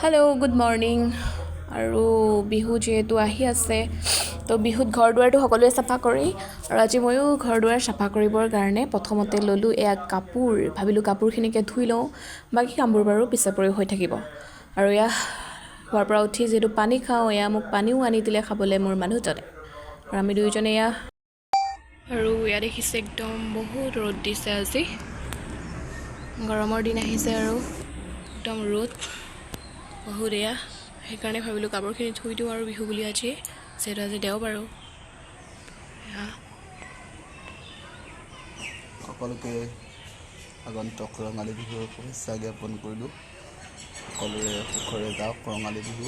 Hello' good morning. আৰু বিহু যিহেতু আহি আছে তো বিহুত ঘৰ দুৱাৰটো সকলোৱে চাফা কৰি আৰু আজি ময়ো ঘৰ দুৱাৰ চাফা কৰিবৰ কাৰণে প্ৰথমতে ল'লোঁ এয়া কাপোৰ। ভাবিলোঁ কাপোৰখিনিকে ধুই লওঁ, বাকী কামবোৰ বাৰু পিছে পৰি হৈ থাকিব। আৰু এয়া শুৱাৰ পৰা উঠি যিহেতু পানী খাওঁ, এয়া মোক পানীও আনি দিলে খাবলৈ মোৰ মানুহজনে। আৰু আমি দুয়োজনে এয়া আৰু এয়া দেখিছে একদম বহুত ৰ'দ দিছে আজি, গৰমৰ দিন আহিছে আৰু একদম ৰ'দ বহুত। এয়া সেইকাৰণে ভাবিলোঁ কাপোৰখিনি ধুই দিওঁ আৰু বিহু বুলি আজি যিহেতু আজি দেওবাৰো। সকলোকে আগন্তুক ৰঙালী বিহুৰ শুভেচ্ছা জ্ঞাপন কৰিলোঁ। সকলোৰে সুখৰে যাওক ৰঙালী বিহু,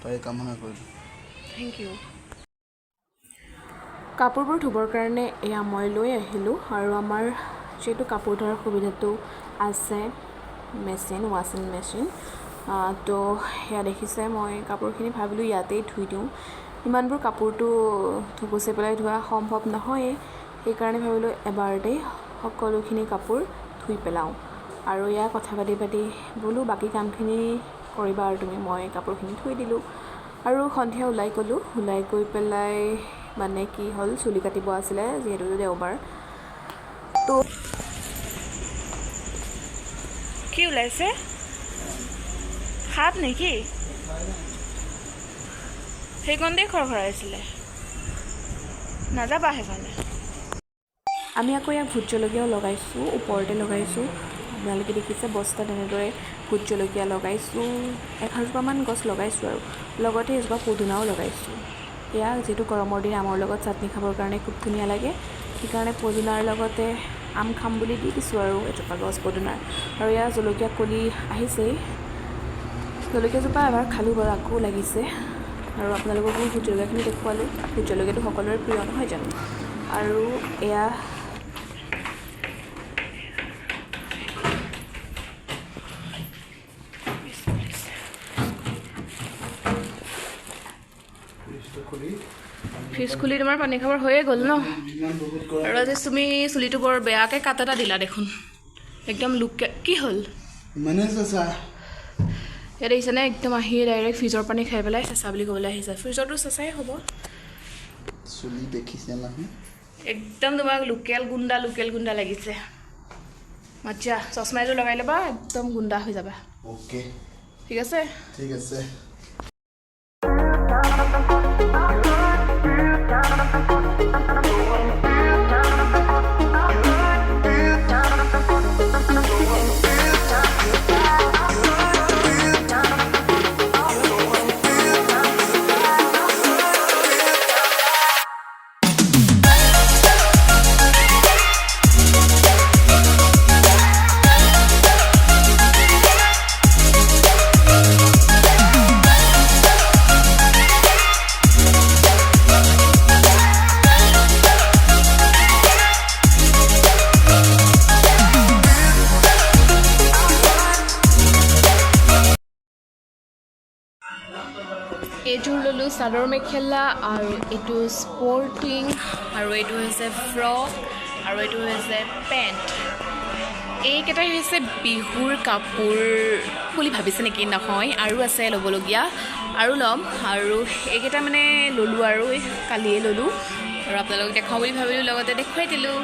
তাৰে কামনা কৰিলোঁ। Thank you. কাপোৰবোৰ ধুবৰ কাৰণে এয়া মই লৈ আহিলোঁ আৰু আমাৰ যিহেতু কাপোৰ ধোৱাৰ সুবিধাটো আছে মেচিন, ৱাশ্বিং মেচিন, তো সেয়া দেখিছে মই কাপোৰখিনি ভাবিলোঁ ইয়াতেই ধুই দিওঁ। ইমানবোৰ কাপোৰটো থুকুচি পেলাই ধোৱা সম্ভৱ নহয়েই, সেইকাৰণে ভাবিলোঁ এবাৰতেই সকলোখিনি কাপোৰ ধুই পেলাওঁ। আৰু এয়া কথা পাতি পাতি বোলো বাকী কামখিনি কৰিবা আৰু তুমি, মই কাপোৰখিনি ধুই দিলোঁ। আৰু সন্ধিয়া ওলাই গ'লোঁ, ওলাই গৈ পেলাই মানে কি হ'ল, চুলি কাটিব আছিলে যিহেতু দেওবাৰ। তো কি ওলাইছে? সাপ নেকি? সেইকণতেই খৰখৰাইছিলে, নাযাবা সেইফালে। আমি আকৌ ইয়াক ভোট জলকীয়াও লগাইছোঁ, ওপৰতে লগাইছোঁ। আপোনালোকে দেখিছে বস্তাত এনেদৰে ভোট জলকীয়া লগাইছোঁ। 11জোপামান গছ লগাইছোঁ আৰু লগতে এজোপা পদুনাও লগাইছোঁ। এয়া যিহেতু গৰমৰ দিন আমৰ লগত চাটনি খাবৰ কাৰণে খুব ধুনীয়া লাগে, সেইকাৰণে পদুনাৰ লগতে আম খাম বুলি দি দিছোঁ আৰু এজোপা গছ পদুনাৰ। আৰু এয়া জলকীয়া কলি আহিছেই, জলকীয়াজোপা এবাৰ খালোঁ বাৰু, আকৌ লাগিছে। আৰু আপোনালোককো ভোট জলকীয়াখিনি দেখুৱালোঁ। ভোট জলকীয়াটো সকলোৰে প্ৰিয় নহয় জানো। আৰু এয়া ফ্ৰিজ খুলি তোমাৰ পানী খাবৰ হৈয়ে গ'ল ন। আৰু আজি তুমি চুলিটো বৰ বেয়াকৈ কাট এটা দিলা দেখোন, একদম লুককে। কি হ'ল? ইয়াত দেখিছেনে, একদম আহি ডাইৰেক্ট ফ্ৰিজৰ পানী খাই পেলাই চেঁচা বুলি ক'বলৈ আহিছে। ফ্ৰিজৰটো চেঁচাই হ'ব। চুলি দেখিছে নহয়, একদম তোমাক লোকেল গুণ্ডা লাগিছে। আচ্ছা, চশমা এযোৰ লগাই ল'বা, একদম গুণ্ডা হৈ যাবা। অ'কে, ঠিক আছে? ঠিক আছে। এইযোৰ ল'লোঁ চাদৰ মেখেলা, আৰু এইটো স্পৰ্টিং, আৰু এইটো হৈছে ফ্ৰক, আৰু এইটো হৈছে পেণ্ট। এইকেইটাই হৈছে বিহুৰ কাপোৰ বুলি ভাবিছে নেকি? নহয়, আৰু আছে ল'বলগীয়া, আৰু ল'ম। আৰু এইকেইটা মানে ল'লোঁ আৰু কালিয়ে ল'লোঁ, আৰু আপোনালোকক দেখাওঁ বুলি ভাবিলোঁ, লগতে দেখুৱাই দিলোঁ।